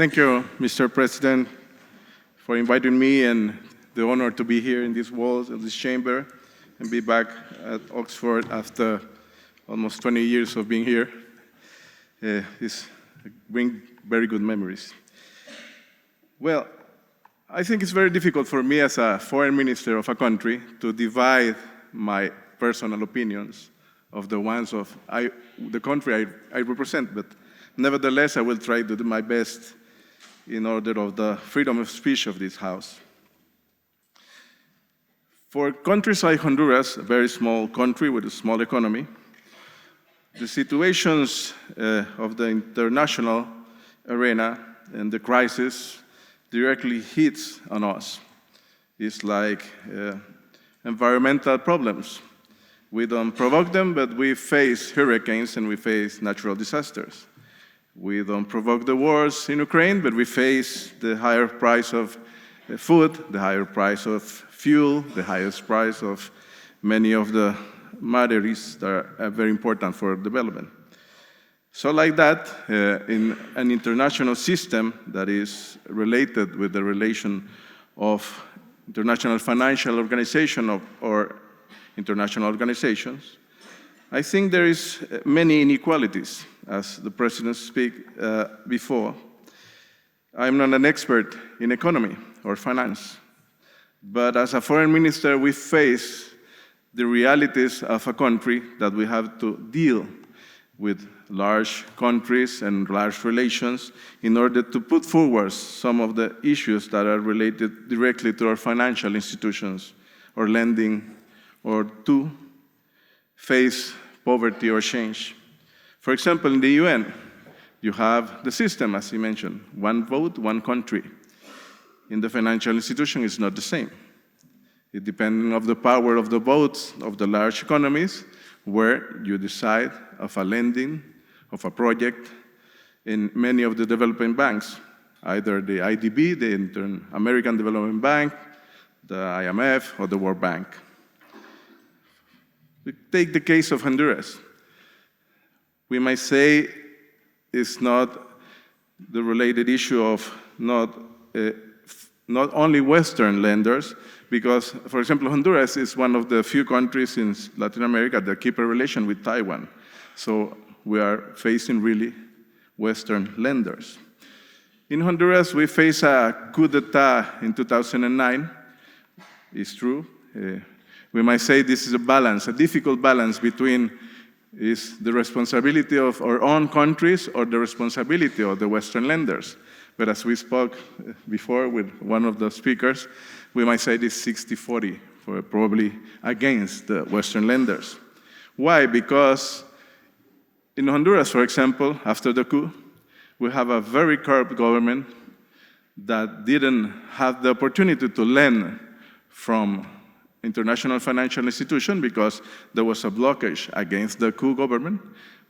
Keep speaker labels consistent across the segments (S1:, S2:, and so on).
S1: Thank you, Mr. President, for inviting me and the honor to be here in these walls of this chamber and be back at Oxford after almost 20 years of being here. It's bring very good memories. Well, I think it's very difficult for me as a foreign minister of a country to divide my personal opinions of the ones of the country I represent, but nevertheless, I will try to do my best in order of the freedom of speech of this House. For countries like Honduras, a very small country with a small economy, the situations of the international arena and the crisis directly hits on us. It's like environmental problems. We don't provoke them, but we face hurricanes and we face natural disasters. We don't provoke the wars in Ukraine, but we face the higher price of food, the higher price of fuel, the highest price of many of the commodities that are very important for development. So like that, in an international system that is related with the relation of international financial organization or international organizations, I think there is many inequalities, as the President spoke before. I'm not an expert in economy or finance, but as a foreign minister, we face the realities of a country that we have to deal with large countries and large relations in order to put forward some of the issues that are related directly to our financial institutions or lending or to face poverty or change. For example, in the UN, you have the system, as you mentioned, one vote, one country. In the financial institution, it's not the same. It depends on the power of the votes of the large economies, where you decide of a lending, of a project in many of the developing banks, either the IDB, the American Development Bank, the IMF, or the World Bank. We take the case of Honduras. We might say it's not the related issue of not only Western lenders, because, for example, Honduras is one of the few countries in Latin America that keep a relation with Taiwan. So we are facing really Western lenders. In Honduras, we face a coup d'etat in 2009. It's true. We might say this is a balance, a difficult balance between is the responsibility of our own countries or the responsibility of the Western lenders. But as we spoke before with one of the speakers, we might say this 60-40, for probably against the Western lenders. Why? Because in Honduras, for example, after the coup, we have a very corrupt government that didn't have the opportunity to lend from international financial institution because there was a blockage against the coup government,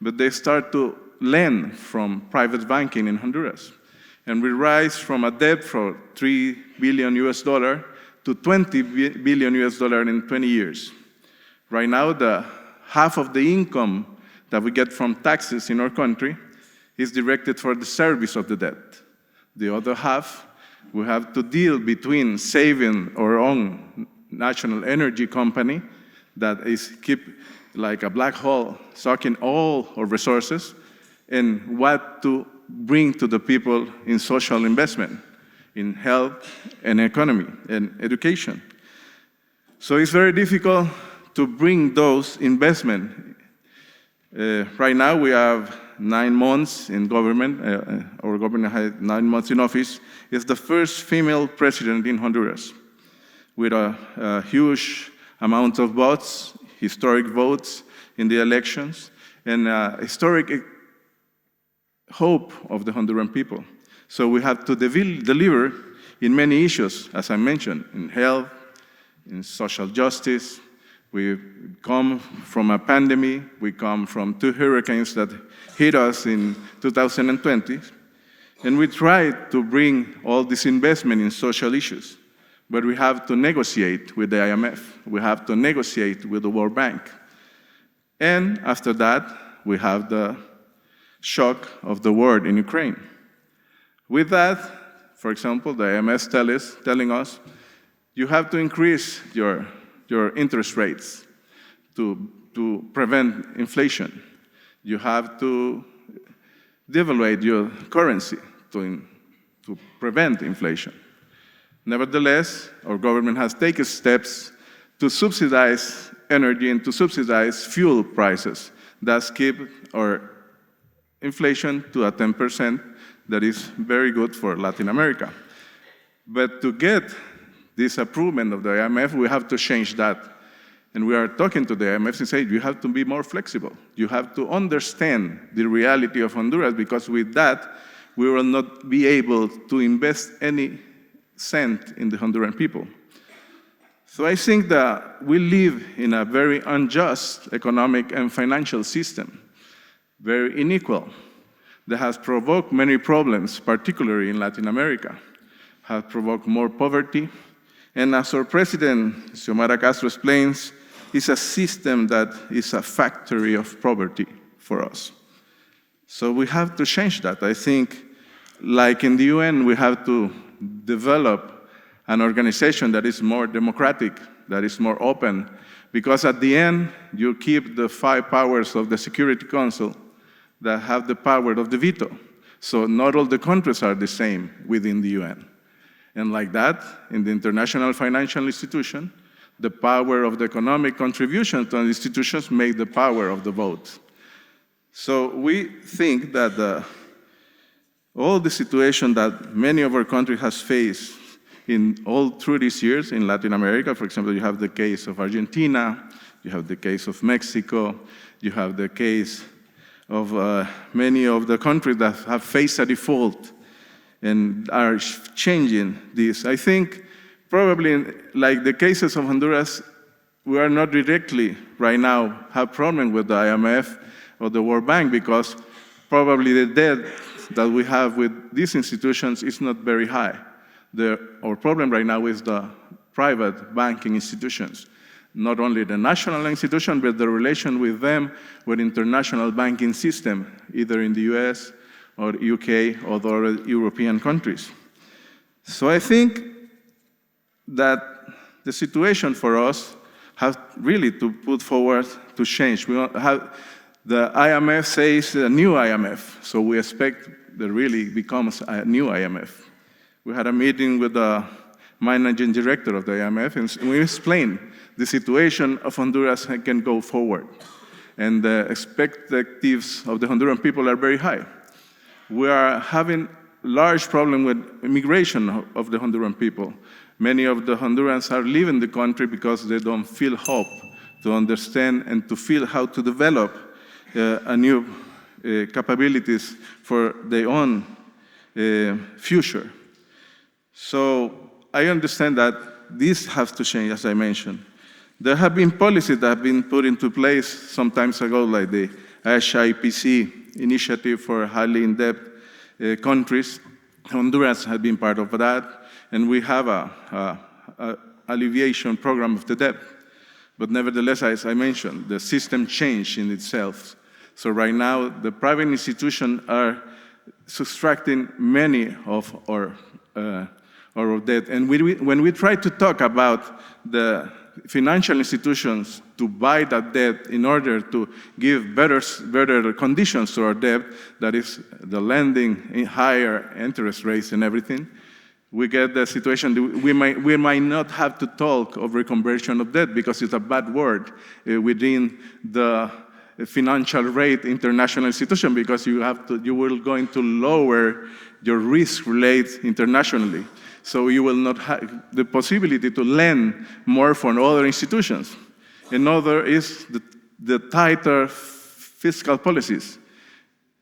S1: but they start to lend from private banking in Honduras. And we rise from a debt for $3 billion to $20 billion in 20 years. Right now, the half of the income that we get from taxes in our country is directed for the service of the debt. The other half, we have to deal between saving our own national energy company that is keep like a black hole, sucking all our resources, and what to bring to the people in social investment, in health and economy and education. So it's very difficult to bring those investment. Right now we have 9 months in government. Our government had 9 months in office. It's the first female president in Honduras, with a huge amount of votes, historic votes in the elections, and historic hope of the Honduran people. So we have to deliver in many issues, as I mentioned, in health, in social justice. We come from a pandemic. We come from 2 hurricanes that hit us in 2020. And we try to bring all this investment in social issues. But we have to negotiate with the IMF. We have to negotiate with the World Bank. And after that, we have the shock of the war in Ukraine. With that, for example, the IMF telling us, you have to increase your interest rates to prevent inflation. You have to devalue your currency to prevent inflation. Nevertheless, our government has taken steps to subsidize energy and to subsidize fuel prices, thus keep our inflation to a 10%. That is very good for Latin America. But to get this approval of the IMF, we have to change that. And we are talking to the IMF and say, you have to be more flexible. You have to understand the reality of Honduras, because with that, we will not be able to invest any cent in the Honduran people. So I think that we live in a very unjust economic and financial system, very unequal, that has provoked many problems, particularly in Latin America, has provoked more poverty. And as our president, Xiomara Castro, explains, it's a system that is a factory of poverty for us. So we have to change that. I think, like in the UN, we have to develop an organization that is more democratic, that is more open, because at the end, you keep the 5 powers of the Security Council that have the power of the veto. So not all the countries are the same within the UN. And like that, in the international financial institution, the power of the economic contribution to the institutions make the power of the vote. So we think that all the situation that many of our countries has faced in all through these years in Latin America, for example, you have the case of Argentina, you have the case of Mexico, you have the case of many of the countries that have faced a default and are changing this. I think probably like the cases of Honduras, we are not directly right now have problem with the IMF or the World Bank, because probably the debt that we have with these institutions is not very high. Our problem right now is the private banking institutions. Not only the national institution, but the relation with them with international banking system, either in the US or UK or other European countries. So I think that the situation for us has really to put forward to change. We have, the IMF says a new IMF, so we expect that really becomes a new IMF. We had a meeting with the managing director of the IMF, and we explained the situation of Honduras can go forward. And the expectations of the Honduran people are very high. We are having large problem with immigration of the Honduran people. Many of the Hondurans are leaving the country because they don't feel hope to understand and to feel how to develop a new capabilities for their own future. So I understand that this has to change, as I mentioned. There have been policies that have been put into place some time ago, like the HIPC initiative for highly indebted countries. Honduras has been part of that, and we have a alleviation program of the debt. But nevertheless, as I mentioned, the system changed in itself. So right now, the private institutions are subtracting many of our debt. And when we try to talk about the financial institutions to buy that debt in order to give better conditions to our debt, that is the lending in higher interest rates and everything, we get the situation that we might not have to talk of reconversion of debt, because it's a bad word within the financial rate international institution, because you will going to lower your risk rate internationally. So you will not have the possibility to lend more from other institutions. Another is the tighter fiscal policies.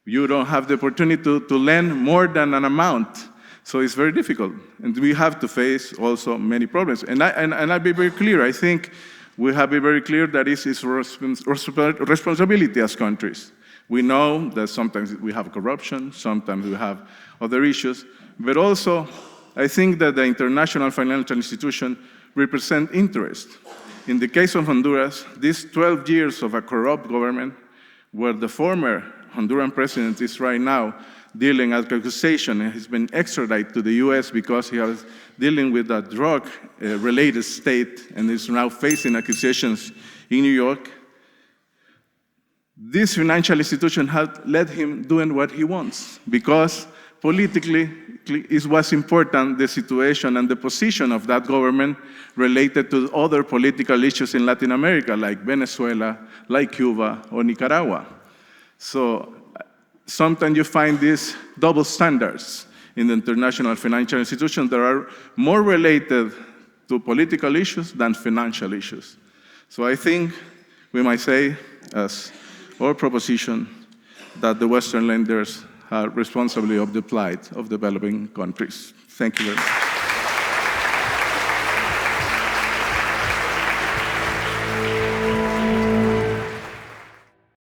S1: You don't have the opportunity to lend more than an amount. So it's very difficult. And we have to face also many problems. And I'll be very clear. I think we have to be very clear that it is responsibility as countries. We know that sometimes we have corruption, sometimes we have other issues, but also I think that the international financial institution represent interest. In the case of Honduras, these 12 years of a corrupt government, where the former Honduran president is right now dealing as accusation, and he's been extradited to the US because he was dealing with a drug-related state and is now facing accusations in New York. This financial institution has let him doing what he wants because politically it was important, the situation and the position of that government related to other political issues in Latin America, like Venezuela, like Cuba, or Nicaragua. So sometimes you find these double standards in the international financial institutions that are more related to political issues than financial issues. So I think we might say, as our proposition, that the Western lenders are responsible of the plight of developing countries. Thank you very much.